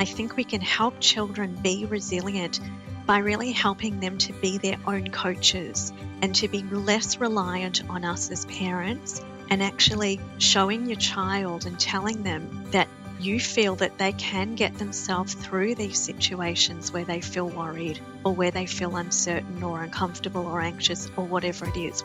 I think we can help children be resilient by really helping them to be their own coaches and to be less reliant on us as parents, and actually showing your child and telling them that you feel that they can get themselves through these situations where they feel worried or where they feel uncertain or uncomfortable or anxious or whatever it is.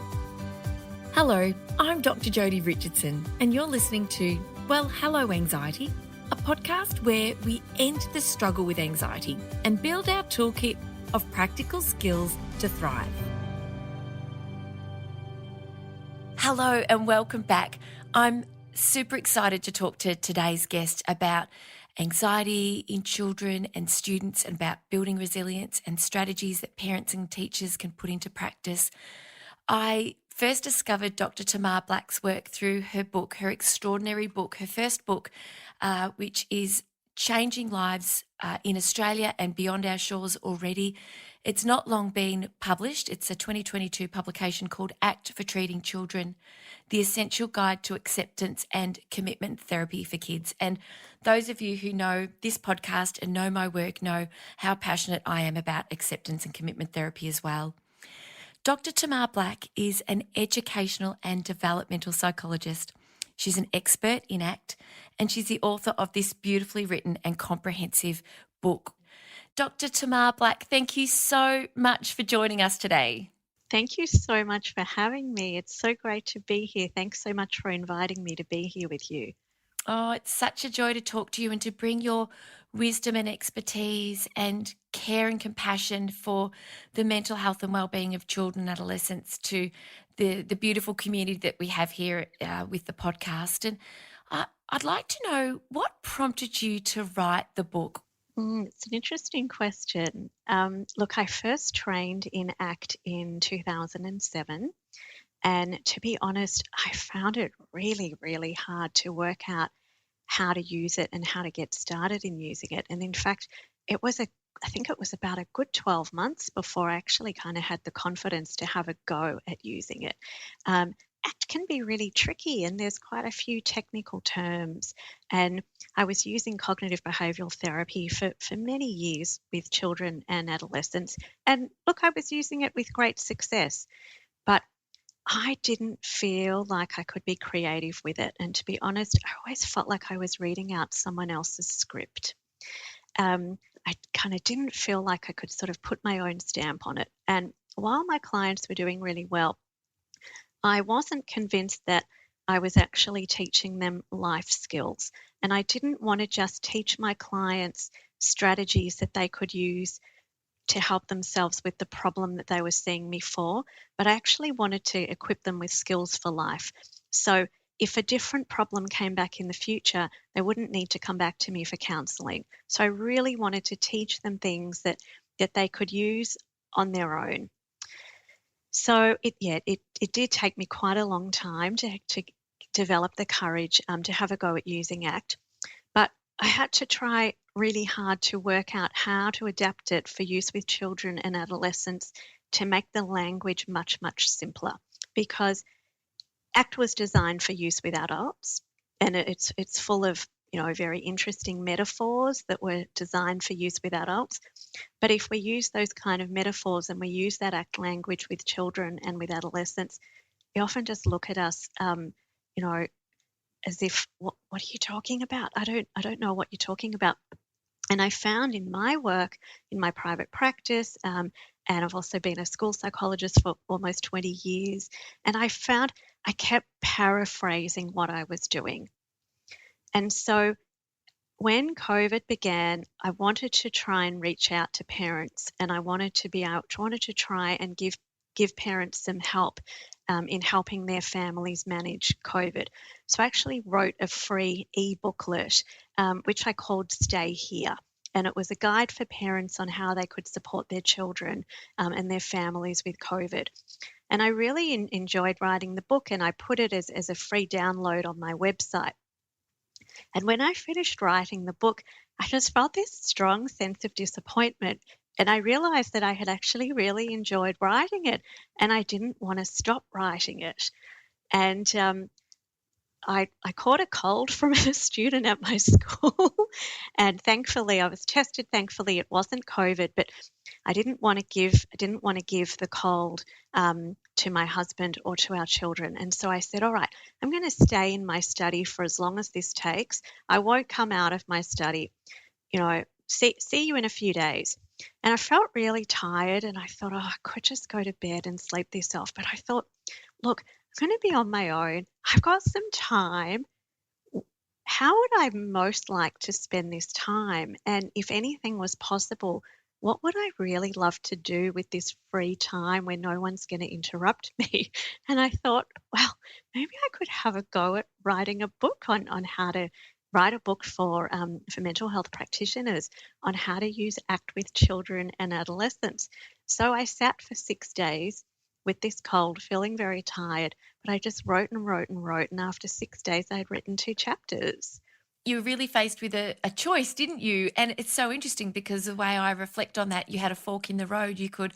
Hello, I'm Dr Jodi Richardson, and you're listening to, well, Hello Anxiety, a podcast where we end the struggle with anxiety and build our toolkit of practical skills to thrive. Hello and welcome back. I'm super excited to talk to today's guest about anxiety in children and students and about building resilience and strategies that parents and teachers can put into practice. I first discovered Dr Tamar Black's work through her book, her extraordinary book, her first book, which is changing lives in Australia and beyond our shores already. It's not long been published. It's a 2022 publication called Act for Treating Children, The Essential Guide to Acceptance and Commitment Therapy for Kids. And those of you who know this podcast and know my work know how passionate I am about acceptance and commitment therapy as well. Dr Tamar Black is an educational and developmental psychologist. She's an expert in ACT, and she's the author of this beautifully written and comprehensive book. Dr Tamar Black, thank you so much for joining us today. Thank you so much for having me. It's so great to be here. Thanks so much for inviting me to be here with you. Oh, it's such a joy to talk to you and to bring your wisdom and expertise and care and compassion for the mental health and well-being of children and adolescents to the beautiful community that we have here with the podcast. And I'd like to know, what prompted you to write the book? It's an interesting question. Look, I first trained in ACT in 2007. And to be honest, I found it really, really hard to work out how to use it and how to get started in using it. And in fact, I think it was about a good 12 months before I actually kind of had the confidence to have a go at using it. ACT can be really tricky, and there's quite a few technical terms. And I was using cognitive behavioural therapy for many years with children and adolescents. And look, I was using it with great success. But I didn't feel like I could be creative with it. And to be honest, I always felt like I was reading out someone else's script. I kind of didn't feel like I could sort of put my own stamp on it. And while my clients were doing really well, I wasn't convinced that I was actually teaching them life skills. And I didn't want to just teach my clients strategies that they could use to help themselves with the problem that they were seeing me for, but I actually wanted to equip them with skills for life. So if a different problem came back in the future, they wouldn't need to come back to me for counselling. So I really wanted to teach them things that they could use on their own. So it did take me quite a long time to develop the courage to have a go at using ACT, but I had to try really hard to work out how to adapt it for use with children and adolescents to make the language much, much simpler, because ACT was designed for use with adults, and it's full of very interesting metaphors that were designed for use with adults. But if we use those kind of metaphors and we use that ACT language with children and with adolescents, they often just look at us, as if, what are you talking about? I don't know what you're talking about. And I found in my work, in my private practice, and I've also been a school psychologist for almost 20 years, and I found I kept paraphrasing what I was doing. And so when COVID began, I wanted to try and reach out to parents, and I wanted to try and give parents some help in helping their families manage COVID. So I actually wrote a free e-booklet, which I called Stay Here. And it was a guide for parents on how they could support their children and their families with COVID. And I really enjoyed writing the book, and I put it as a free download on my website. And when I finished writing the book, I just felt this strong sense of disappointment. And I realized that I had actually really enjoyed writing it, and I didn't want to stop writing it. And I caught a cold from a student at my school, and thankfully I was tested. Thankfully it wasn't COVID, but I didn't want to give the cold to my husband or to our children. And so I said, all right, I'm going to stay in my study for as long as this takes. I won't come out of my study. See you in a few days. And I felt really tired, and I thought, I could just go to bed and sleep this off. But I thought, look, I'm going to be on my own. I've got some time. How would I most like to spend this time? And if anything was possible, what would I really love to do with this free time where no one's going to interrupt me? And I thought, well, maybe I could have a go at writing a book on how to write a book for mental health practitioners on how to use ACT with children and adolescents. So I sat for 6 days with this cold, feeling very tired, but I just wrote and wrote and wrote. And after 6 days, I had written 2 chapters. You were really faced with a choice, didn't you? And it's so interesting because the way I reflect on that, you had a fork in the road. You could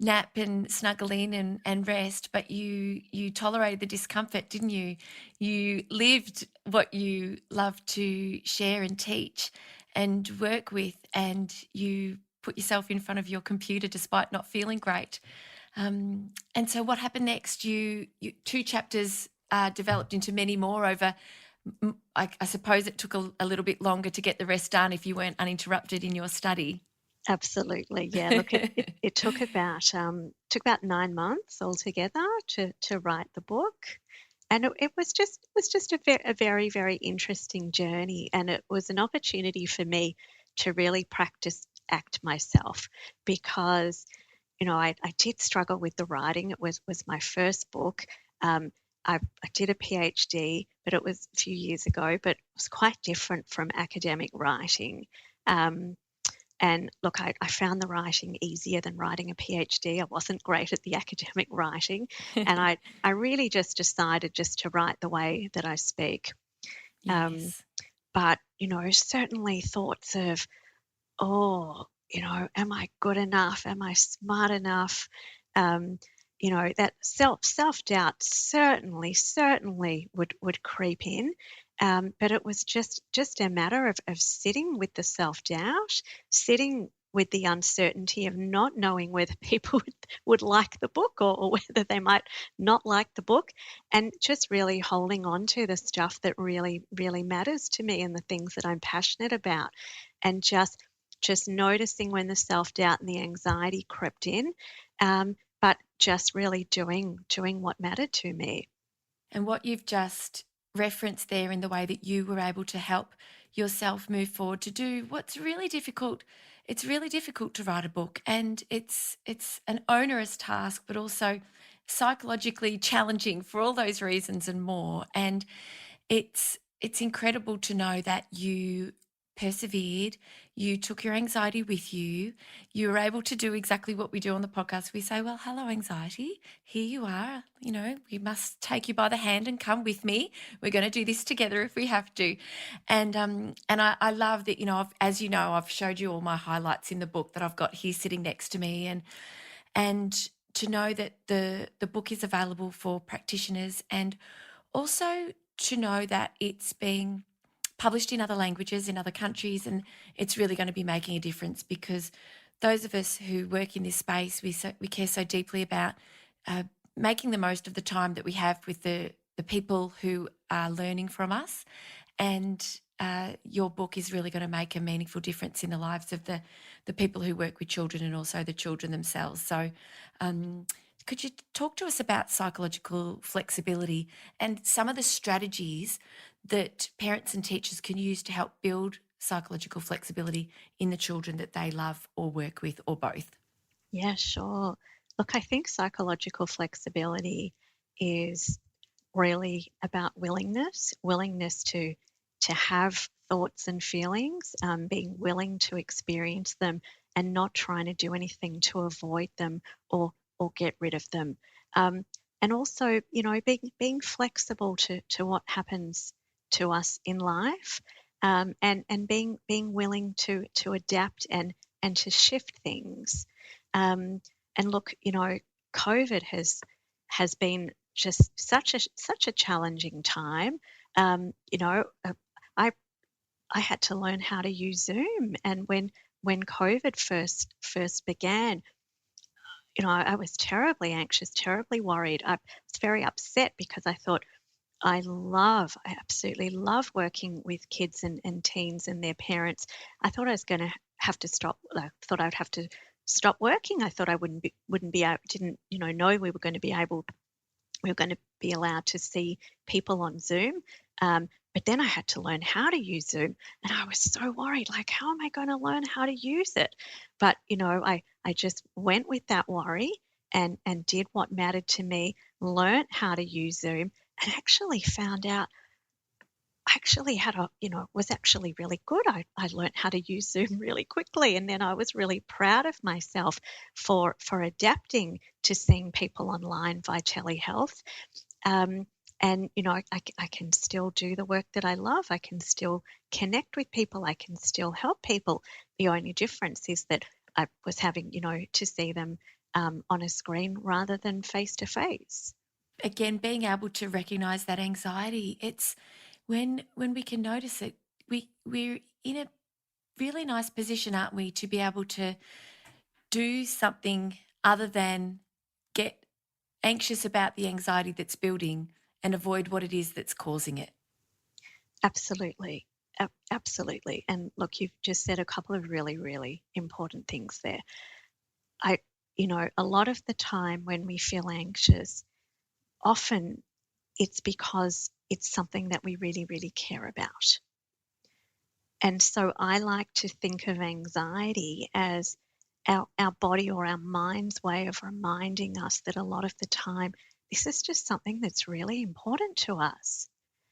nap and snuggle in and rest, but you tolerated the discomfort, didn't you? You lived what you love to share and teach and work with, and you put yourself in front of your computer despite not feeling great. And so what happened next? You 2 chapters developed into many more over, I suppose it took a little bit longer to get the rest done if you weren't uninterrupted in your study. Absolutely, yeah. Look, it took about 9 months altogether to write the book, and it was just a very, very interesting journey, and it was an opportunity for me to really practice ACT myself, because I did struggle with the writing. It was my first book. I did a PhD, but it was a few years ago, but it was quite different from academic writing. And look, I found the writing easier than writing a PhD. I wasn't great at the academic writing. And I really just decided just to write the way that I speak. Yes. But, certainly thoughts of, am I good enough? Am I smart enough? That self-doubt certainly would creep in. But it was just a matter of sitting with the self-doubt, sitting with the uncertainty of not knowing whether people would like the book or whether they might not like the book, and just really holding on to the stuff that really, really matters to me and the things that I'm passionate about, and just noticing when the self-doubt and the anxiety crept in, but just really doing what mattered to me. And what you've just referenced there in the way that you were able to help yourself move forward to do what's really difficult. It's really difficult to write a book, and it's an onerous task, but also psychologically challenging for all those reasons and more. And it's incredible to know that you persevered, you took your anxiety with you, you were able to do exactly what we do on the podcast. We say, well, hello, anxiety, here you are. We must take you by the hand and come with me. We're going to do this together if we have to. And I love that, as you know, I've showed you all my highlights in the book that I've got here sitting next to me, and to know that the book is available for practitioners, and also to know that it's being published in other languages in other countries, and it's really going to be making a difference, because those of us who work in this space, we care so deeply about making the most of the time that we have with the people who are learning from us. And your book is really going to make a meaningful difference in the lives of the people who work with children, and also the children themselves. So could you talk to us about psychological flexibility and some of the strategies that parents and teachers can use to help build psychological flexibility in the children that they love or work with, or both? Yeah, sure. Look, I think psychological flexibility is really about willingness to have thoughts and feelings, being willing to experience them and not trying to do anything to avoid them or get rid of them. And also, being flexible to what happens to us in life, and being willing to adapt and to shift things. And look, COVID has been just such a challenging time. I I had to learn how to use Zoom, and when COVID first began, I was terribly anxious, terribly worried. I was very upset because I thought I absolutely love working with kids and teens and their parents. I thought I was going to have to stop. I thought I'd have to stop working. I thought I wouldn't be able, didn't know we were going to be allowed to see people on Zoom. But then I had to learn how to use Zoom, and I was so worried, like, how am I going to learn how to use it? But I just went with that worry and did what mattered to me, learned how to use Zoom, and actually found out actually had a was actually really good. I learned how to use Zoom really quickly, and then I was really proud of myself for adapting to seeing people online via telehealth. And I can still do the work that I love. I can still connect with people. I can still help people. The only difference is that I was having to see them on a screen rather than face to face. Again, being able to recognize that anxiety, it's when we can notice it, we're in a really nice position, aren't we, to be able to do something other than get anxious about the anxiety that's building and avoid what it is that's causing it. Absolutely. Absolutely. And look, you've just said a couple of really, really important things there. A lot of the time when we feel anxious, often it's because it's something that we really, really care about. And so I like to think of anxiety as our body or our mind's way of reminding us that a lot of the time, this is just something that's really important to us.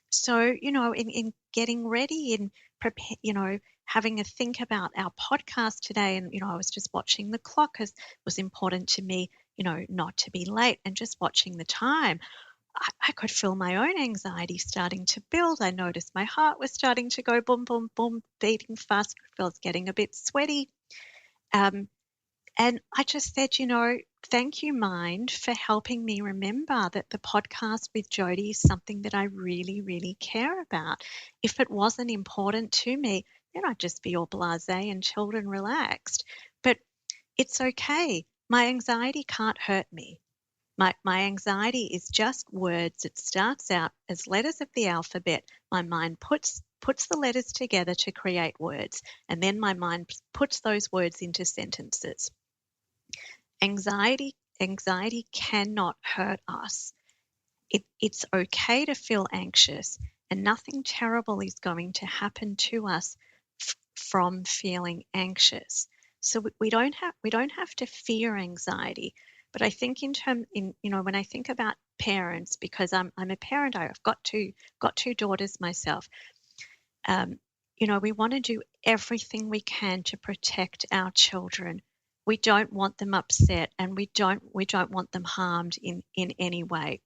So, in getting ready and prepare, having a think about our podcast today, and, I was just watching the clock because it was important to me, not to be late, and just watching the time. I could feel my own anxiety starting to build. I noticed my heart was starting to go boom, boom, boom, beating fast. I was getting a bit sweaty. Um, and I just said, thank you, mind, for helping me remember that the podcast with Jodi is something that I really, really care about. If it wasn't important to me, then I'd just be all blasé and chilled and relaxed. But it's okay. My anxiety can't hurt me. My anxiety is just words. It starts out as letters of the alphabet. My mind puts the letters together to create words, and then my mind puts those words into sentences. Anxiety cannot hurt us. It's okay to feel anxious, and nothing terrible is going to happen to us from feeling anxious. So we don't have to fear anxiety. But I think when I think about parents, because I'm a parent, I've got two daughters myself. We want to do everything we can to protect our children. We don't want them upset, and we don't want them harmed in any way.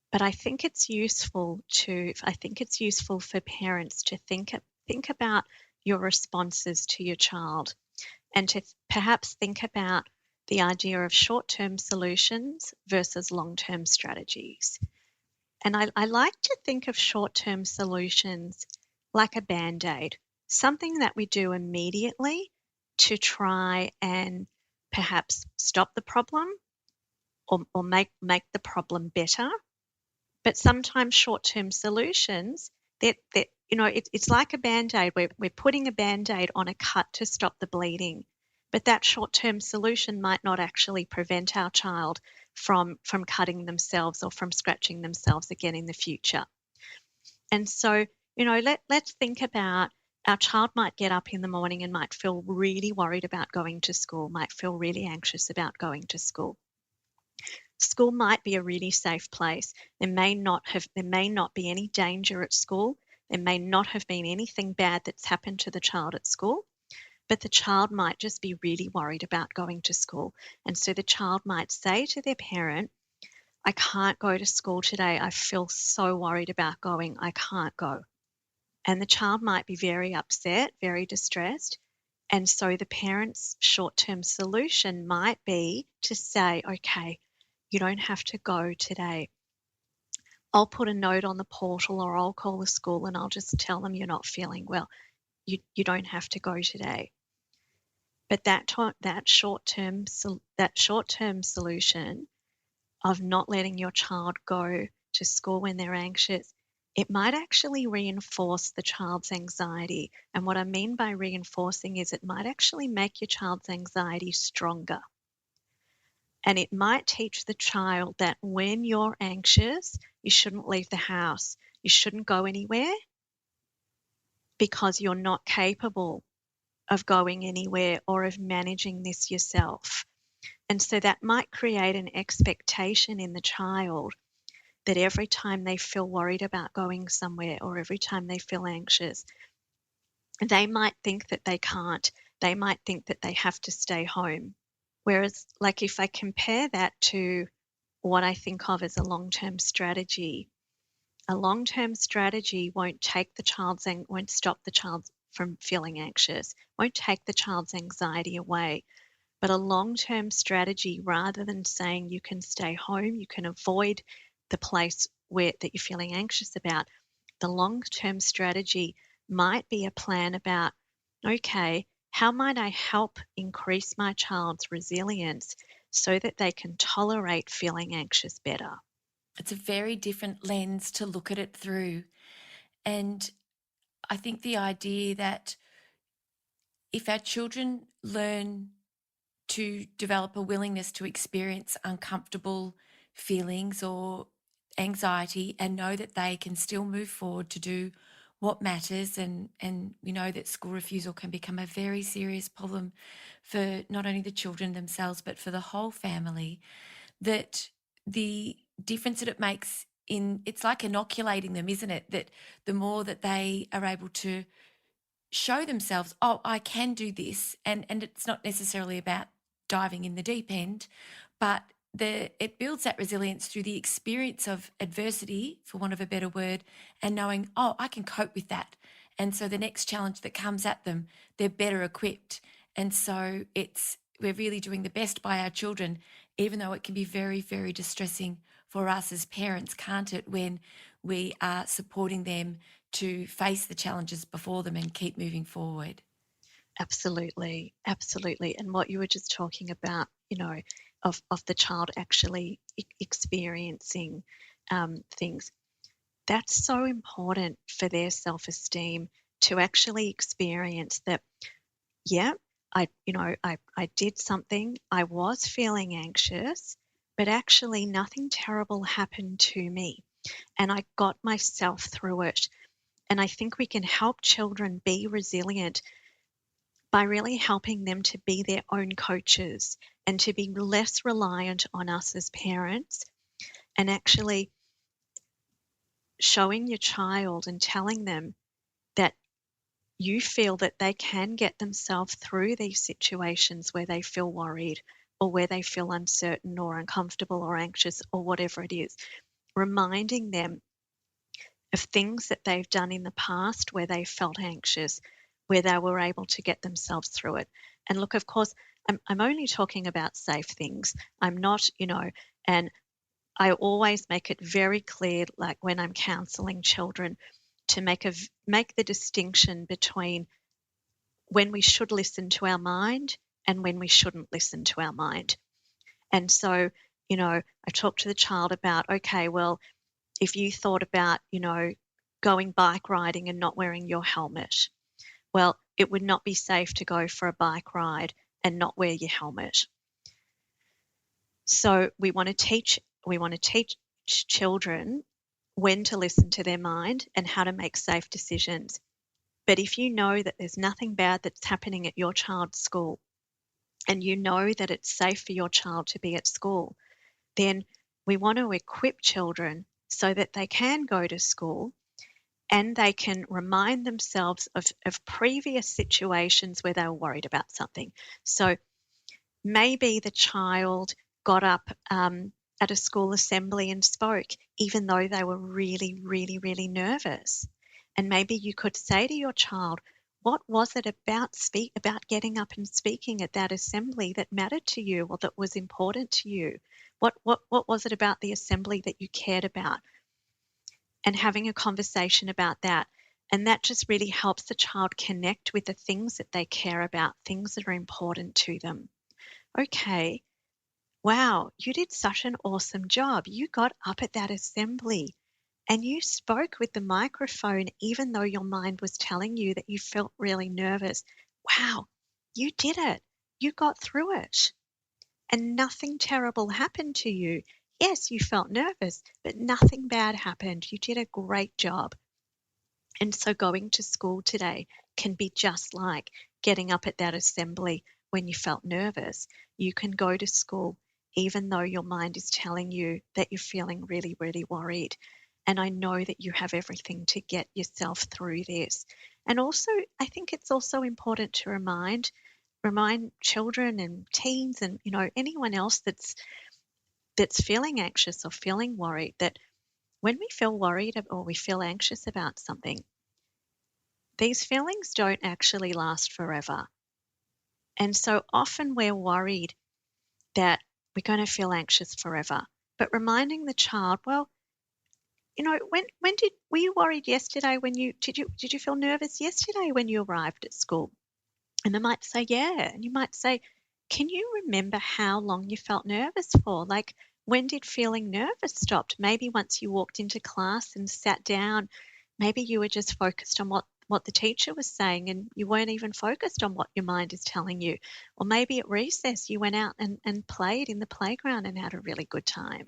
But I think it's useful for parents to think about your responses to your child, and to perhaps think about the idea of short-term solutions versus long-term strategies. And I like to think of short-term solutions like a Band-Aid, something that we do immediately to try and perhaps stop the problem or make the problem better. But sometimes short-term solutions, it's like a Band-Aid. We're putting a Band-Aid on a cut to stop the bleeding. But that short-term solution might not actually prevent our child from cutting themselves or from scratching themselves again in the future. And so, let's think about our child might get up in the morning and might feel really worried about going to school, might feel really anxious about going to school. School might be a really safe place. There may not be any danger at school. There may not have been anything bad that's happened to the child at school. But the child might just be really worried about going to school. And so the child might say to their parent, I can't go to school today. I feel so worried about going. I can't go. And the child might be very upset, very distressed. And so the parent's short-term solution might be to say, okay, you don't have to go today. I'll put a note on the portal, or I'll call the school and I'll just tell them you're not feeling well. You don't have to go today. But that short-term solution of not letting your child go to school when they're anxious, it might actually reinforce the child's anxiety. And what I mean by reinforcing is it might actually make your child's anxiety stronger. And it might teach the child that when you're anxious, you shouldn't leave the house. You shouldn't go anywhere because you're not capable of going anywhere or of managing this yourself. And so that might create an expectation in the child that every time they feel worried about going somewhere or every time they feel anxious, they might think that they can't. They might think that they have to stay home. Whereas, like, if I compare that to what I think of as a long-term strategy won't stop the child from feeling anxious, won't take the child's anxiety away. But a long-term strategy, rather than saying you can stay home, you can avoid the place that you're feeling anxious about, the long-term strategy might be a plan about, okay, how might I help increase my child's resilience so that they can tolerate feeling anxious better? It's a very different lens to look at it through. And I think the idea that if our children learn to develop a willingness to experience uncomfortable feelings or anxiety and know that they can still move forward to do what matters, and we know that school refusal can become a very serious problem for not only the children themselves but for the whole family, that the difference that it makes it's like inoculating them, isn't it? That the more that they are able to show themselves, oh, I can do this, and it's not necessarily about diving in the deep end, but it builds that resilience through the experience of adversity, for want of a better word, and knowing, oh, I can cope with that. And so the next challenge that comes at them, they're better equipped. And so we're really doing the best by our children, even though it can be very, very distressing for us as parents, can't it, when we are supporting them to face the challenges before them and keep moving forward. Absolutely, absolutely. And what you were just talking about, of the child actually experiencing things, that's so important for their self-esteem, to actually experience that, yeah, I did something, I was feeling anxious, but actually nothing terrible happened to me, and I got myself through it. And I think we can help children be resilient by really helping them to be their own coaches and to be less reliant on us as parents, and actually showing your child and telling them that you feel that they can get themselves through these situations where they feel worried or where they feel uncertain or uncomfortable or anxious or whatever it is. Reminding them of things that they've done in the past where they felt anxious, where they were able to get themselves through it. And look, of course, I'm only talking about safe things. I'm not, and I always make it very clear, like when I'm counseling children, to make the distinction between when we should listen to our mind and when we shouldn't listen to our mind. And so, I talk to the child about, okay, well, if you thought about, going bike riding and not wearing your helmet, well, it would not be safe to go for a bike ride and not wear your helmet. So we want to teach children when to listen to their mind and how to make safe decisions. But if you know that there's nothing bad that's happening at your child's school, and you know that it's safe for your child to be at school, then we want to equip children so that they can go to school and they can remind themselves of previous situations where they were worried about something. So maybe the child got up at a school assembly and spoke, even though they were really, really, really nervous. And maybe you could say to your child, what was it about getting up and speaking at that assembly that mattered to you or that was important to you? What was it about the assembly that you cared about? and having a conversation about that. And that just really helps the child connect with the things that they care about, things that are important to them. Okay, wow, you did such an awesome job. You got up at that assembly and you spoke with the microphone, even though your mind was telling you that you felt really nervous. Wow, you did it. You got through it. And nothing terrible happened to you. Yes, you felt nervous, but nothing bad happened. You did a great job. And so going to school today can be just like getting up at that assembly when you felt nervous. You can go to school even though your mind is telling you that you're feeling really, really worried. And I know that you have everything to get yourself through this. And also, I think it's also important to remind children and teens and anyone else that's feeling anxious or feeling worried that when we feel worried or we feel anxious about something, these feelings don't actually last forever. And so often we're worried that we're going to feel anxious forever. But reminding the child, well, when were you worried yesterday when did you feel nervous yesterday when you arrived at school? And they might say, yeah. And you might say, can you remember how long you felt nervous for? Like, when did feeling nervous stop? Maybe once you walked into class and sat down, maybe you were just focused on what the teacher was saying and you weren't even focused on what your mind is telling you. Or maybe at recess you went out and played in the playground and had a really good time.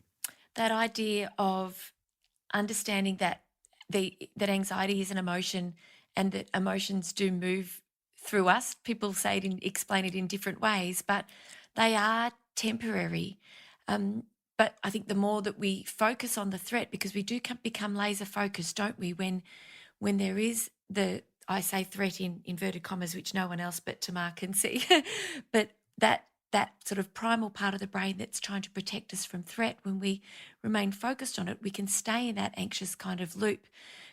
That idea of understanding that that anxiety is an emotion and that emotions do move through us. People say explain it in different ways, but they are temporary. But I think the more that we focus on the threat, because we do become laser focused, don't we? When there is I say threat in inverted commas, which no one else but Tamar can see, but that sort of primal part of the brain that's trying to protect us from threat, when we remain focused on it, we can stay in that anxious kind of loop,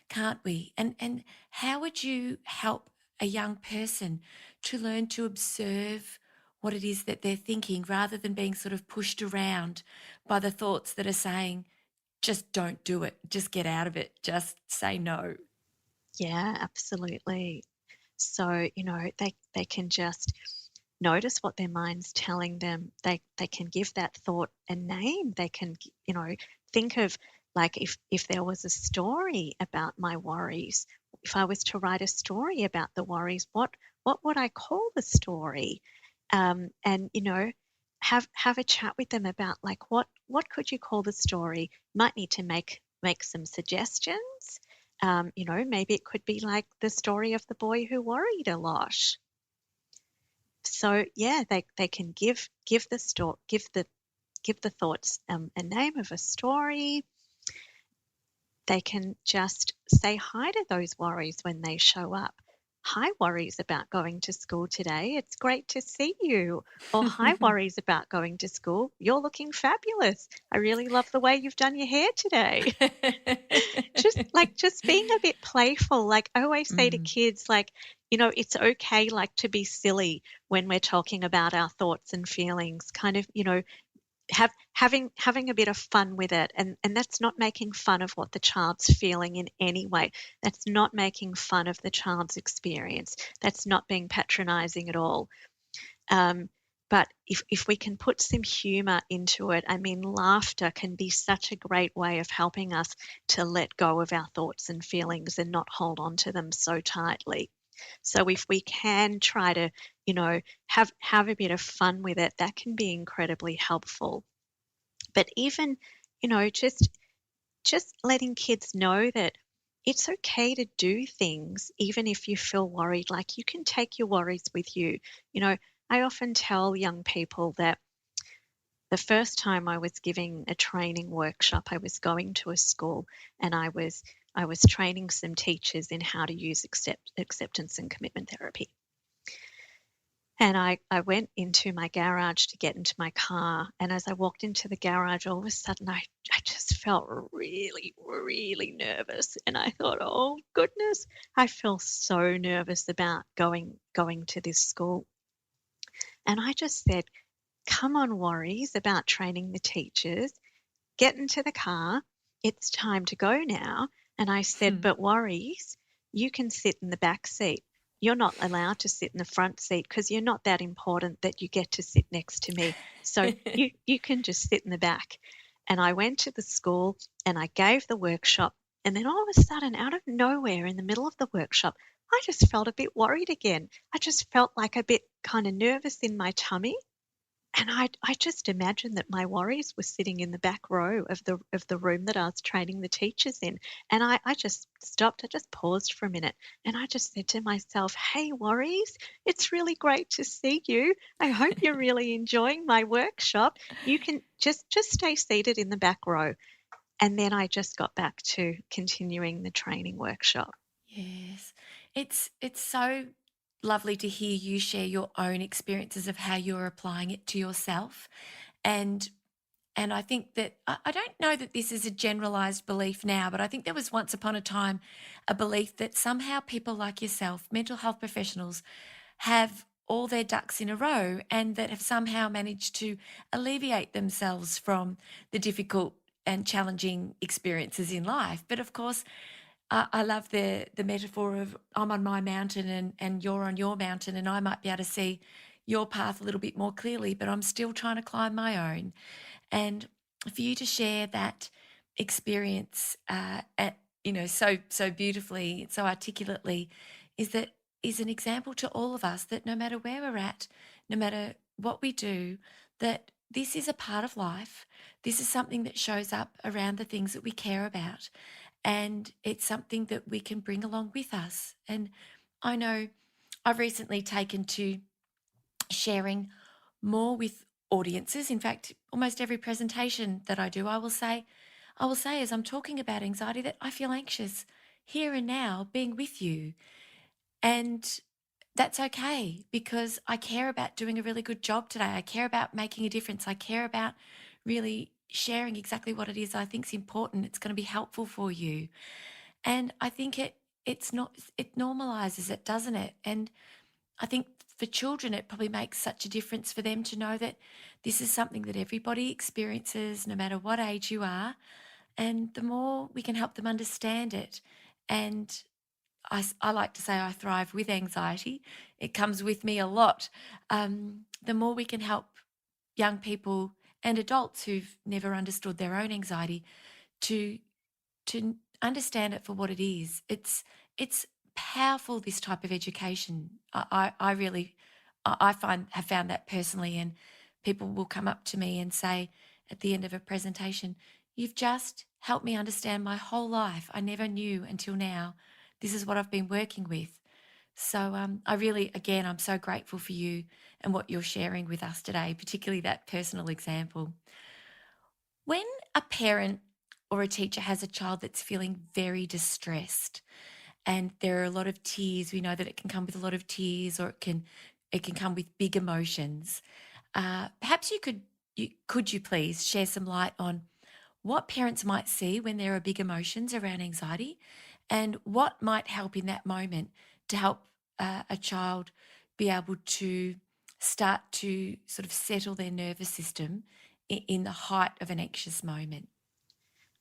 can't we? And how would you help a young person to learn to observe what it is that they're thinking rather than being sort of pushed around by the thoughts that are saying, just don't do it, just get out of it, just say no? Yeah, absolutely. So, they can just notice what their mind's telling them. They can give that thought a name. They can, think of, like, if there was a story about my worries, if I was to write a story about the worries, what would I call the story? And have a chat with them about, like, what could you call the story? Might need to make some suggestions. Maybe it could be like the story of the boy who worried a lot. So yeah, they can give the thoughts a name of a story. They can just say hi to those worries when they show up. Hi, worries about going to school today. It's great to see you. Or hi, worries about going to school. You're looking fabulous. I really love the way you've done your hair today. just being a bit playful. Like I always say to kids, like, it's okay, like, to be silly when we're talking about our thoughts and feelings, kind of, having a bit of fun with it. And that's not making fun of what the child's feeling in any way. That's not making fun of the child's experience. That's not being patronizing at all. But if we can put some humor into it, I mean, laughter can be such a great way of helping us to let go of our thoughts and feelings and not hold on to them so tightly. So if we can try to, have a bit of fun with it, that can be incredibly helpful. But even, just letting kids know that it's okay to do things even if you feel worried. Like, you can take your worries with you. I often tell young people that the first time I was giving a training workshop, I was going to a school and I was training some teachers in how to use acceptance and commitment therapy. And I went into my garage to get into my car. And as I walked into the garage, all of a sudden I just felt really, really nervous. And I thought, oh, goodness, I feel so nervous about going to this school. And I just said, come on, worries about training the teachers. Get into the car. It's time to go now. And I said, but worries, you can sit in the back seat. You're not allowed to sit in the front seat because you're not that important that you get to sit next to me. So you can just sit in the back. And I went to the school and I gave the workshop. And then all of a sudden, out of nowhere, in the middle of the workshop, I just felt a bit worried again. I just felt like a bit kind of nervous in my tummy. And I just imagined that my worries were sitting in the back row of the room that I was training the teachers in. And I just stopped, I just paused for a minute and I just said to myself, hey worries, it's really great to see you. I hope you're really enjoying my workshop. You can just stay seated in the back row. And then I just got back to continuing the training workshop. Yes. It's so lovely to hear you share your own experiences of how you're applying it to yourself. And and I think that I don't know that this is a generalized belief now, but I think there was once upon a time a belief that somehow people like yourself, mental health professionals, have all their ducks in a row and that have somehow managed to alleviate themselves from the difficult and challenging experiences in life. But of course, I love the metaphor of I'm on my mountain and you're on your mountain, and I might be able to see your path a little bit more clearly, but I'm still trying to climb my own. And for you to share that experience, so beautifully, so articulately, is is an example to all of us that no matter where we're at, no matter what we do, that this is a part of life. This is something that shows up around the things that we care about, and it's something that we can bring along with us. And I know I've recently taken to sharing more with audiences. In fact, almost every presentation that I do, I will say as I'm talking about anxiety that I feel anxious here and now being with you. And that's okay because I care about doing a really good job today. I care about making a difference. I care about really sharing exactly what it is I think is important. It's going to be helpful for you. And I think it normalizes it, doesn't it? And I think for children, it probably makes such a difference for them to know that this is something that everybody experiences, no matter what age you are. And the more we can help them understand it, and I like to say I thrive with anxiety, it comes with me a lot. The more we can help young people and adults who've never understood their own anxiety to understand it for what it is. It's powerful, this type of education. I really I find have found that personally, and people will come up to me and say at the end of a presentation, "You've just helped me understand my whole life. I never knew until now. This is what I've been working with." So I really, again, I'm so grateful for you and what you're sharing with us today, particularly that personal example. When a parent or a teacher has a child that's feeling very distressed and there are a lot of tears, we know that it can come with a lot of tears, or it can come with big emotions. Perhaps could you please share some light on what parents might see when there are big emotions around anxiety, and what might help in that moment to help a child be able to start to sort of settle their nervous system in the height of an anxious moment.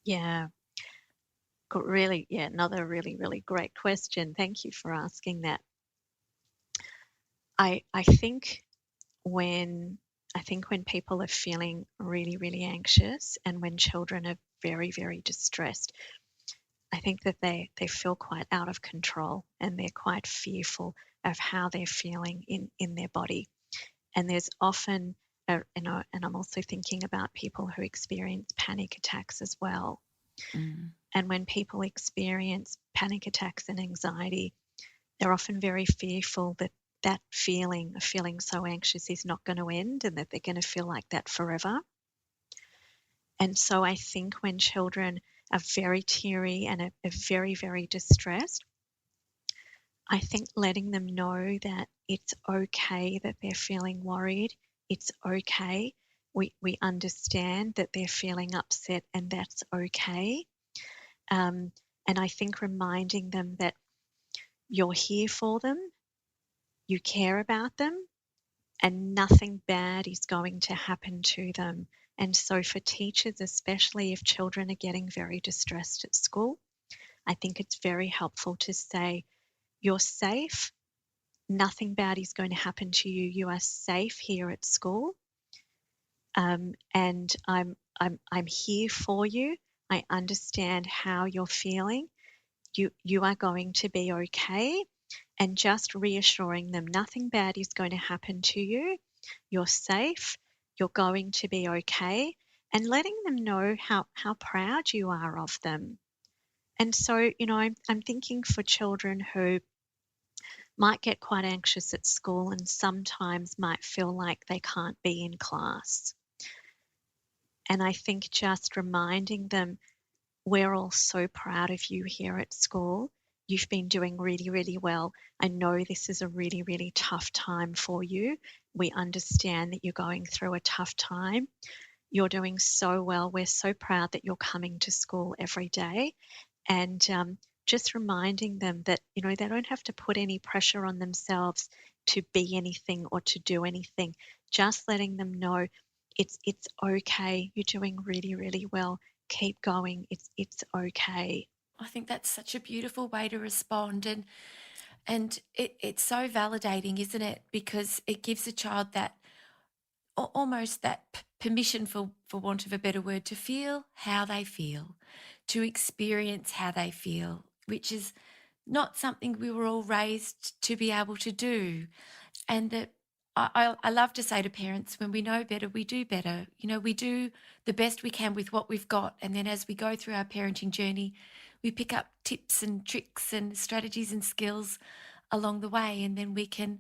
Yeah, really, yeah, another really, really great question. Thank you for asking that. I think when when people are feeling really, really anxious and when children are very, very distressed, I think that they feel quite out of control and they're quite fearful of how they're feeling in their body. And there's often, and I'm also thinking about people who experience panic attacks as well. Mm. And when people experience panic attacks and anxiety, they're often very fearful that that feeling of feeling so anxious is not going to end and that they're going to feel like that forever. And so I think when children are very teary and are very, very distressed, I think letting them know that it's okay that they're feeling worried, it's okay. We understand that they're feeling upset and that's okay. And I think reminding them that you're here for them, you care about them, and nothing bad is going to happen to them. And so, for teachers, especially if children are getting very distressed at school, I think it's very helpful to say, you're safe. Nothing bad is going to happen to you. You are safe here at school. And I'm here for you. I understand how you're feeling. You are going to be okay. And just reassuring them nothing bad is going to happen to you. You're safe. You're going to be okay. And letting them know how proud you are of them. And so, I'm thinking for children who might get quite anxious at school and sometimes might feel like they can't be in class. And I think just reminding them, we're all so proud of you here at school. You've been doing really, really well. I know this is a really, really tough time for you. We understand that you're going through a tough time. You're doing so well. We're so proud that you're coming to school every day. And just reminding them that, they don't have to put any pressure on themselves to be anything or to do anything. Just letting them know it's okay. You're doing really, really well. Keep going. It's okay. I think that's such a beautiful way to respond, and it's so validating, isn't it? Because it gives a child that almost that permission, for want of a better word, to feel how they feel, to experience how they feel, which is not something we were all raised to be able to do. And that I love to say to parents, when we know better, we do better. We do the best we can with what we've got. And then as we go through our parenting journey, we pick up tips and tricks and strategies and skills along the way. And then we can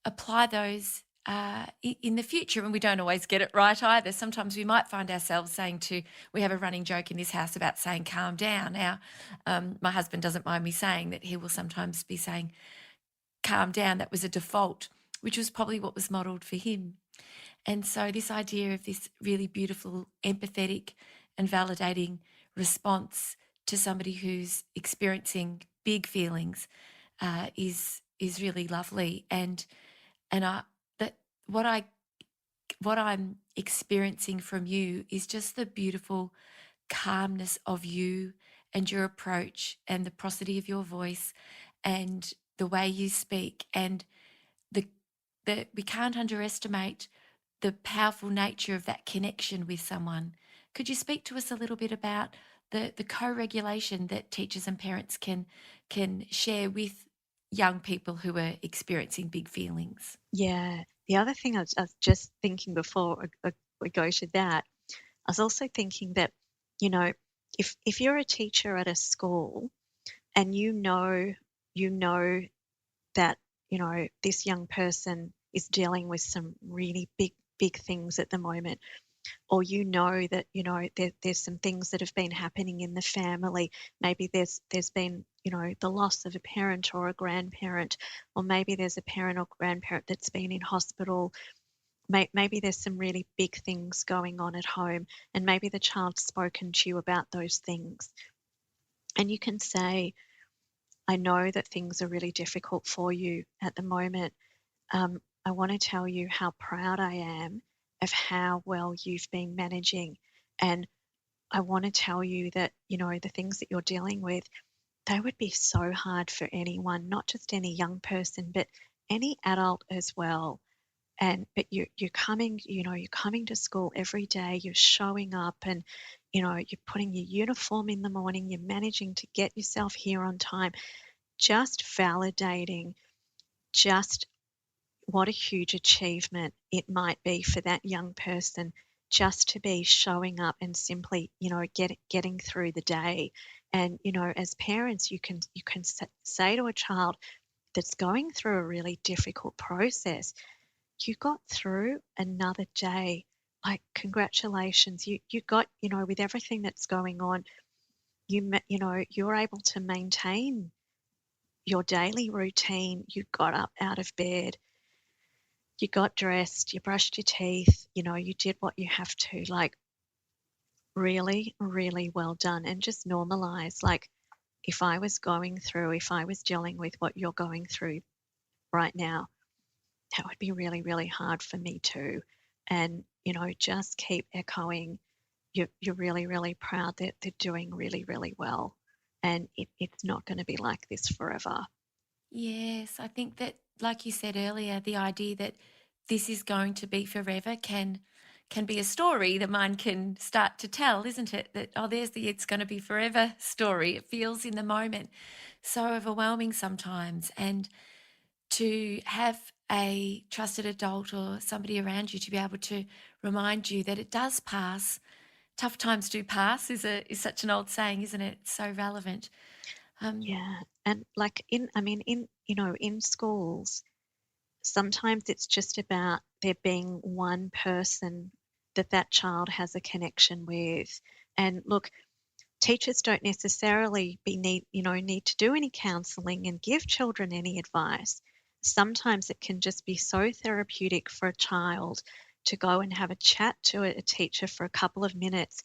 apply those in the future. And we don't always get it right either. Sometimes we might find ourselves we have a running joke in this house about saying, calm down. Now, my husband doesn't mind me saying that he will sometimes be saying, calm down. That was a default, which was probably what was modeled for him. And so this idea of this really beautiful, empathetic and validating response to somebody who's experiencing big feelings is really lovely. And what I'm experiencing from you is just the beautiful calmness of you and your approach and the prosody of your voice and the way you speak, and we can't underestimate the powerful nature of that connection with someone. Could you speak to us a little bit about the co-regulation that teachers and parents can share with young people who are experiencing big feelings? Yeah. The other thing I was just thinking before we go to that, I was also thinking that, you know, if you're a teacher at a school and you know that, this young person is dealing with some really big things at the moment, or that there's some things that have been happening in the family. Maybe there's been the loss of a parent or a grandparent, or maybe there's a parent or grandparent that's been in hospital. Maybe there's some really big things going on at home, and maybe the child's spoken to you about those things, and you can say, I know that things are really difficult for you at the moment. I want to tell you how proud I am of how well you've been managing. And I want to tell you that, the things that you're dealing with, they would be so hard for anyone, not just any young person, but any adult as well. But you're coming to school every day, you're showing up, and you're putting your uniform in the morning, you're managing to get yourself here on time, just validating just what a huge achievement it might be for that young person just to be showing up and simply, getting through the day. And, as parents, you can say to a child that's going through a really difficult process, you got through another day. Like, congratulations, you got, with everything that's going on, you're able to maintain your daily routine. You got up out of bed, you got dressed, you brushed your teeth, you did what you have to. Like, really, really well done. And just normalize, like, if I was dealing with what you're going through right now, that would be really, really hard for me too. And, just keep echoing, you're really, really proud that they're doing really, really well. and it's not going to be like this forever. Yes, I think that, like you said earlier, the idea that this is going to be forever can be a story the mind can start to tell, isn't it? That, oh, there's the it's going to be forever story. It feels in the moment so overwhelming sometimes. And to have a trusted adult or somebody around you to be able to remind you that it does pass. Tough times do pass is such an old saying, isn't it? It's so relevant. Um, Yeah. And like in schools, sometimes it's just about there being one person that child has a connection with. And look, teachers don't necessarily need to do any counseling and give children any advice. Sometimes it can just be so therapeutic for a child to go and have a chat to a teacher for a couple of minutes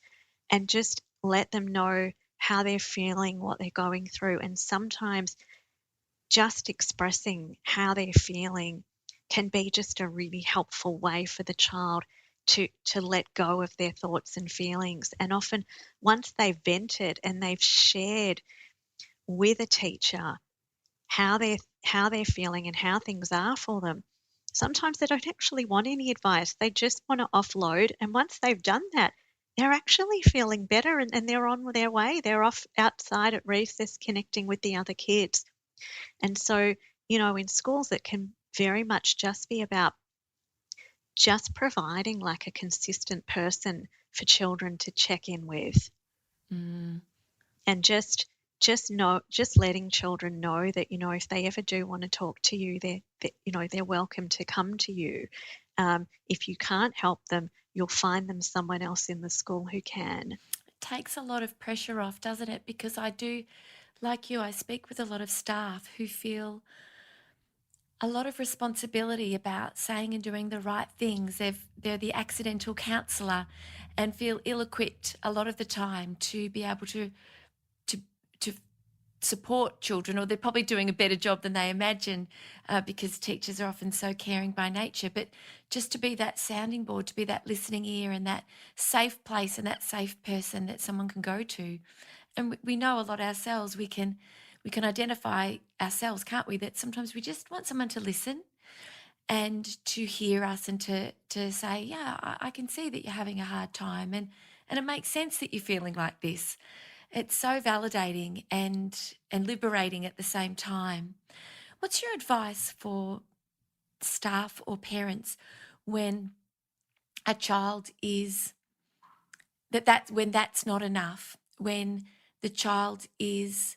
and just let them know how they're feeling, what they're going through. And sometimes just expressing how they're feeling can be just a really helpful way for the child to let go of their thoughts and feelings. And often once they've vented and they've shared with a teacher how they're feeling and how things are for them, sometimes they don't actually want any advice. They just want to offload. And once they've done that, they're actually feeling better, and they're on their way. They're off outside at recess connecting with the other kids. And so, in schools, it can very much just be about just providing like a consistent person for children to check in with, mm. and just letting children know that, if they ever do want to talk to you, they're welcome to come to you. If you can't help them, you'll find them someone else in the school who can. Takes a lot of pressure off, doesn't it? Because I do, like you, I speak with a lot of staff who feel a lot of responsibility about saying and doing the right things. They're the accidental counsellor and feel ill-equipped a lot of the time to be able to to support children, or they're probably doing a better job than they imagine, because teachers are often so caring by nature. But just to be that sounding board, to be that listening ear and that safe place and that safe person that someone can go to. And we know a lot ourselves. We can identify ourselves, can't we? That sometimes we just want someone to listen and to hear us and to say, yeah, I can see that you're having a hard time, and it makes sense that you're feeling like this. It's so validating and liberating at the same time. What's your advice for staff or parents when a child is when that's not enough, when the child is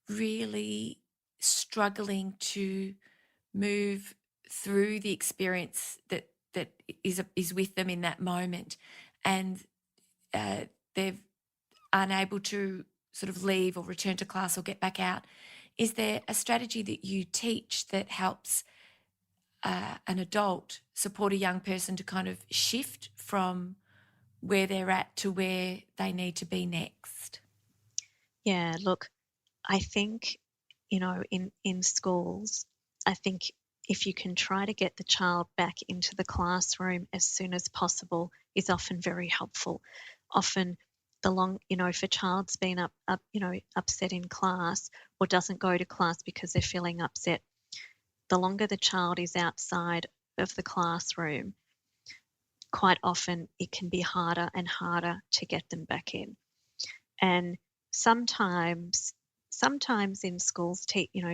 really struggling to move through the experience that is with them in that moment, and they're unable to sort of leave or return to class or get back out? Is there a strategy that you teach that helps an adult support a young person to kind of shift from where they're at to where they need to be next? Yeah, look, I think, in schools, I think if you can try to get the child back into the classroom as soon as possible is often very helpful. Often if a child's been upset in class or doesn't go to class because they're feeling upset, the longer the child is outside of the classroom, quite often it can be harder and harder to get them back in. And sometimes in schools,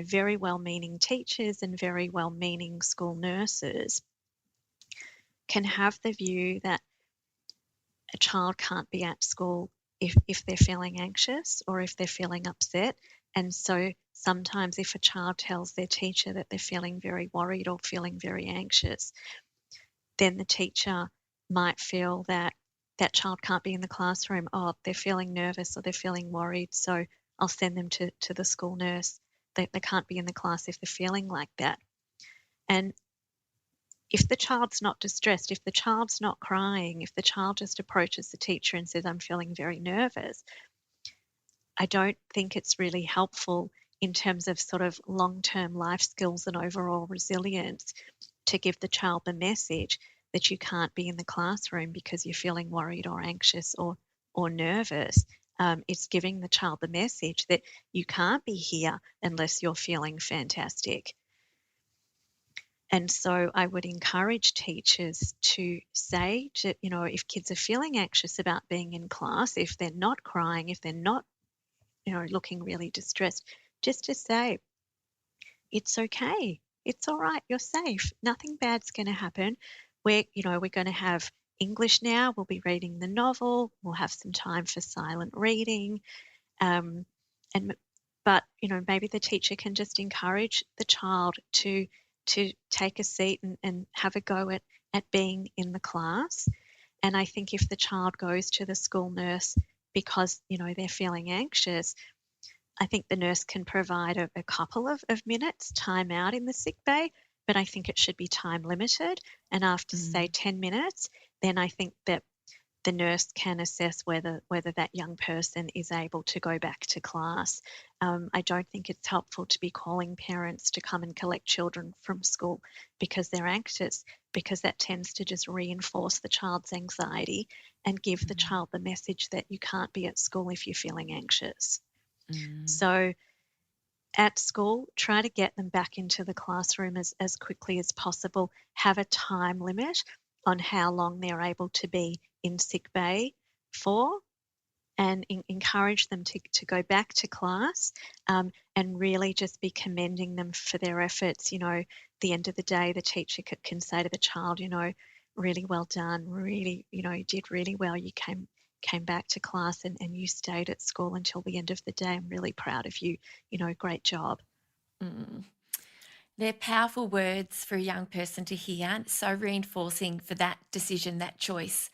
very well-meaning teachers and very well-meaning school nurses can have the view that a child can't be at school if they're feeling anxious or if they're feeling upset. And so sometimes if a child tells their teacher that they're feeling very worried or feeling very anxious, then the teacher might feel that that child can't be in the classroom. Oh, they're feeling nervous or they're feeling worried, so I'll send them to the school nurse. They can't be in the class if they're feeling like that. And if the child's not distressed, if the child's not crying, if the child just approaches the teacher and says, I'm feeling very nervous, I don't think it's really helpful in terms of sort of long-term life skills and overall resilience to give the child the message that you can't be in the classroom because you're feeling worried or anxious or nervous. It's giving the child the message that you can't be here unless you're feeling fantastic. And so I would encourage teachers to say to, if kids are feeling anxious about being in class, if they're not crying, if they're not, looking really distressed, just to say, it's okay. It's all right. You're safe. Nothing bad's going to happen. We're going to have English now. We'll be reading the novel. We'll have some time for silent reading. Um, but maybe the teacher can just encourage the child to take a seat and have a go at being in the class. And I think if the child goes to the school nurse because they're feeling anxious, I think the nurse can provide a couple of minutes time out in the sick bay, but I think it should be time limited. And after say 10 minutes, then I think that the nurse can assess whether that young person is able to go back to class. I don't think it's helpful to be calling parents to come and collect children from school because they're anxious, because that tends to just reinforce the child's anxiety and give the child the message that you can't be at school if you're feeling anxious. So at school, try to get them back into the classroom as quickly as possible. Have a time limit on how long they're able to be in sick bay for, and encourage them to go back to class, and really just be commending them for their efforts. At the end of the day, the teacher can say to the child, really well done, really, you did really well. You came back to class and you stayed at school until the end of the day. I'm really proud of you. Great job. They're powerful words for a young person to hear, and so reinforcing for that decision, that choice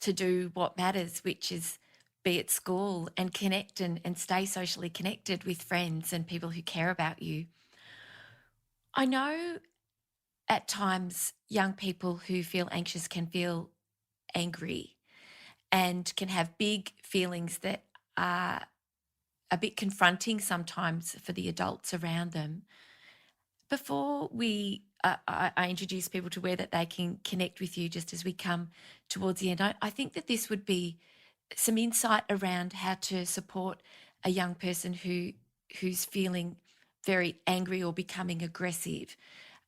to do what matters, which is be at school and connect and stay socially connected with friends and people who care about you. I know at times young people who feel anxious can feel angry and can have big feelings that are a bit confronting sometimes for the adults around them. Before I introduce people to where that they can connect with you, just as we come towards the end, I think that this would be some insight around how to support a young person who's feeling very angry or becoming aggressive.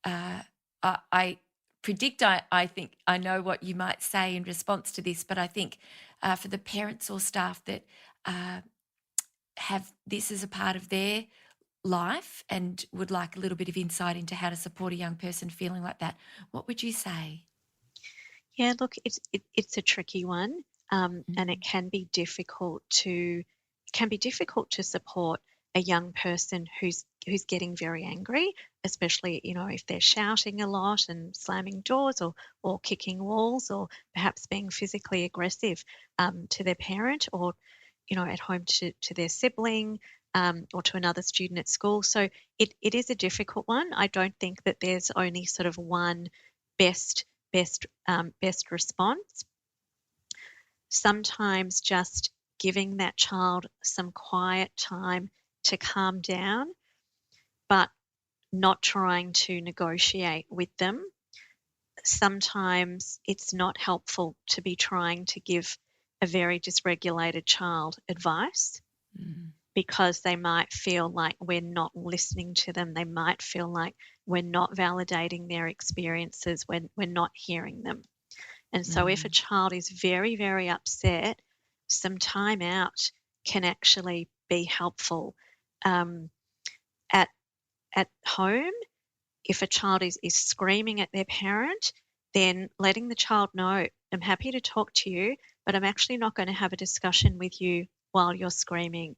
I predict, I think I know what you might say in response to this, but I think for the parents or staff that have this as a part of their life and would like a little bit of insight into how to support a young person feeling like that, what would you say? Yeah, look, it's a tricky one, and it can be difficult to support a young person who's getting very angry, especially if they're shouting a lot and slamming doors or kicking walls, or perhaps being physically aggressive to their parent, or at home to their sibling, or to another student at school. So it is a difficult one. I don't think that there's only sort of one best response. Sometimes just giving that child some quiet time to calm down, but not trying to negotiate with them. Sometimes it's not helpful to be trying to give a very dysregulated child advice, because they might feel like we're not listening to them. They might feel like we're not validating their experiences when we're not hearing them. And so if a child is very, very upset, some time out can actually be helpful. At home, if a child is screaming at their parent, then letting the child know, I'm happy to talk to you, but I'm actually not going to have a discussion with you while you're screaming.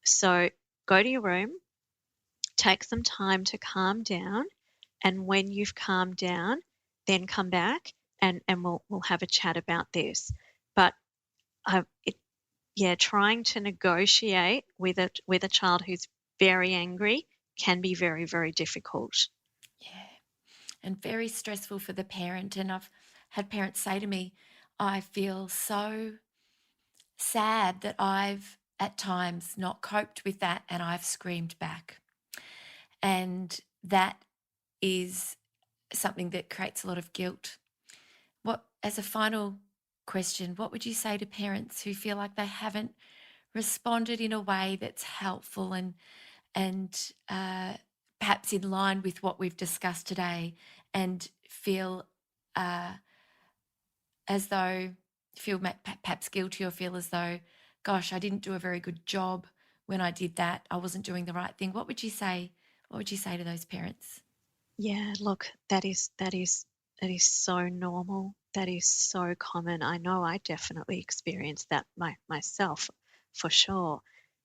So go to your room, take some time to calm down, and when you've calmed down, then come back and we'll have a chat about this. But trying to negotiate with a child who's very angry can be very, very difficult. Yeah, and very stressful for the parent. And I've had parents say to me, I feel so sad that I've at times not coped with that and I've screamed back. And that is something that creates a lot of guilt. As a final question, what would you say to parents who feel like they haven't responded in a way that's helpful and perhaps in line with what we've discussed today, and feel uh, as though perhaps guilty, or feel as though, gosh, I didn't do a very good job when I did that. I wasn't doing the right thing. What would you say? What would you say to those parents? Yeah, look, that is so normal. That is so common. I know I definitely experienced that myself for sure.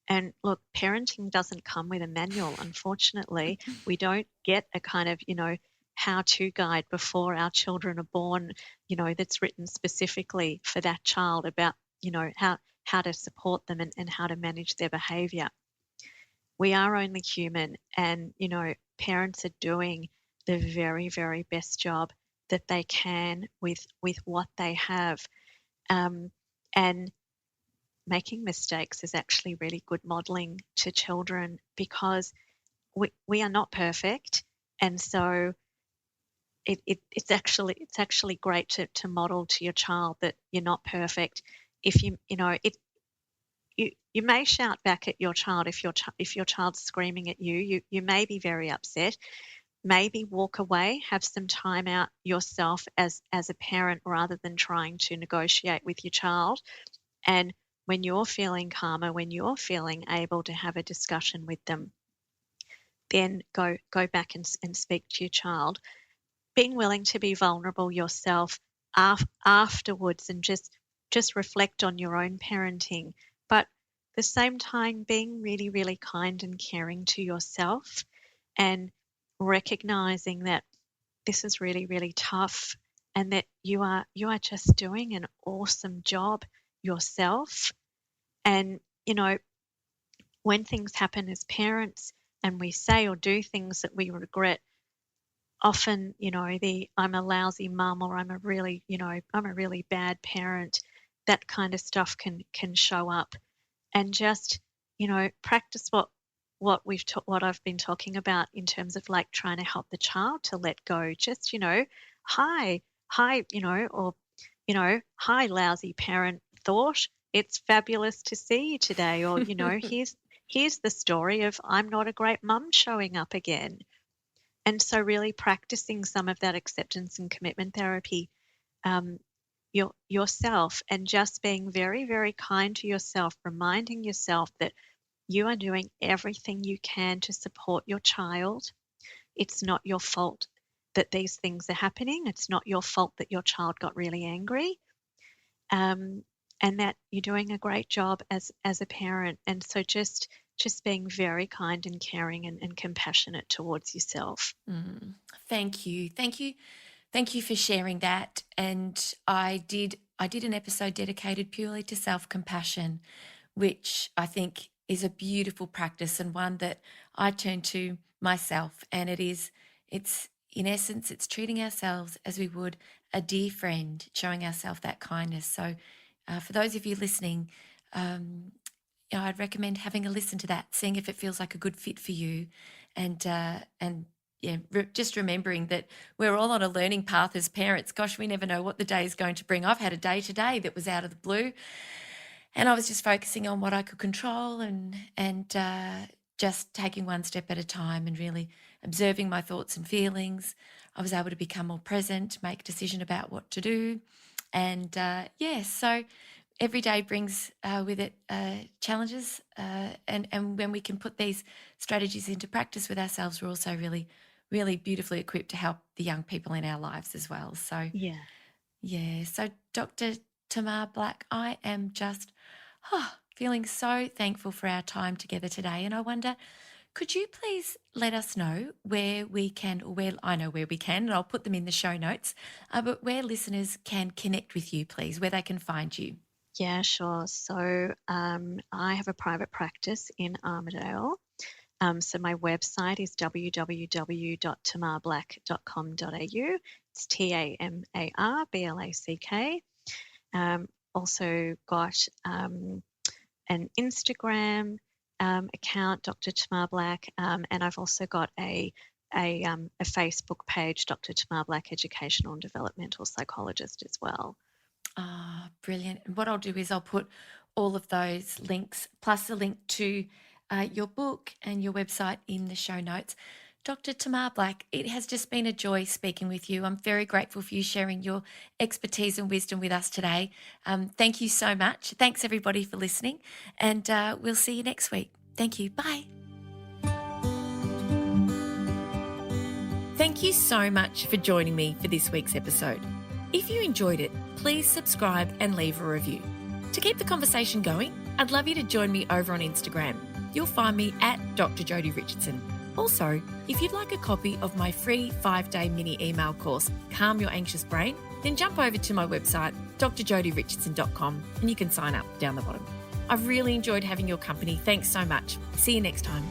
And look, parenting doesn't come with a manual, unfortunately. We don't get a kind of, how-to guide before our children are born, that's written specifically for that child about, how to support them and how to manage their behavior. We are only human, and parents are doing the very, very best job that they can with what they have. And making mistakes is actually really good modeling to children, because we are not perfect. And so it's actually great to model to your child that you're not perfect. If you may shout back at your child if your child's screaming at you. You may be very upset. Maybe walk away, have some time out yourself as a parent, rather than trying to negotiate with your child. And when you're feeling calmer, when you're feeling able to have a discussion with them, then go back and speak to your child. Being willing to be vulnerable yourself afterwards, and just reflect on your own parenting, but at the same time being really, really kind and caring to yourself, and recognizing that this is really, really tough, and that you are just doing an awesome job yourself. And when things happen as parents and we say or do things that we regret, often, the I'm a lousy mum, or I'm a really bad parent, that kind of stuff can show up. And just, practice what I've been talking about, in terms of like trying to help the child to let go. Just, hi, hi, or, hi, lousy parent thought. It's fabulous to see you today. Or, here's the story of I'm not a great mum showing up again. And so, really practicing some of that acceptance and commitment therapy, um, yourself, and just being very, very kind to yourself, reminding yourself that you are doing everything you can to support your child. It's not your fault that these things are happening. It's not your fault that your child got really angry, um, and that you're doing a great job as a parent. And so, just being very kind and caring and compassionate towards yourself. Thank you. Thank you. Thank you for sharing that. And I did an episode dedicated purely to self-compassion, which I think is a beautiful practice, and one that I turn to myself. And it's in essence, it's treating ourselves as we would a dear friend, showing ourselves that kindness. So for those of you listening, um, I'd recommend having a listen to that, seeing if it feels like a good fit for you, and yeah, just remembering that we're all on a learning path as parents. Gosh, we never know what the day is going to bring. I've had a day today that was out of the blue, and I was just focusing on what I could control, and just taking one step at a time, and really observing my thoughts and feelings. I was able to become more present, make a decision about what to do, and yeah, so every day brings with it challenges, and when we can put these strategies into practice with ourselves, we're also really, really beautifully equipped to help the young people in our lives as well. So Yeah. yeah, so Dr. Tamar Black, I am just feeling so thankful for our time together today, and I wonder, could you please let us know where we can, or where I know where we can, and I'll put them in the show notes, but where listeners can connect with you, please, where they can find you. Yeah, sure. So I have a private practice in Armidale. So my website is www.tamarblack.com.au. It's TAMARBLACK. Also got an Instagram account, Dr. Tamar Black, and I've also got a Facebook page, Dr. Tamar Black, Educational and Developmental Psychologist, as well. Ah, brilliant. And what I'll do is I'll put all of those links, plus a link to your book and your website in the show notes. Dr. Tamar Black, it has just been a joy speaking with you. I'm very grateful for you sharing your expertise and wisdom with us today. Thank you so much. Thanks, everybody, for listening, and we'll see you next week. Thank you. Bye. Thank you so much for joining me for this week's episode. If you enjoyed it, please subscribe and leave a review. To keep the conversation going, I'd love you to join me over on Instagram. You'll find me at Dr Jodi Richardson. Also, if you'd like a copy of my free 5-day mini email course, Calm Your Anxious Brain, then jump over to my website, drjodirichardson.com, and you can sign up down the bottom. I've really enjoyed having your company. Thanks so much. See you next time.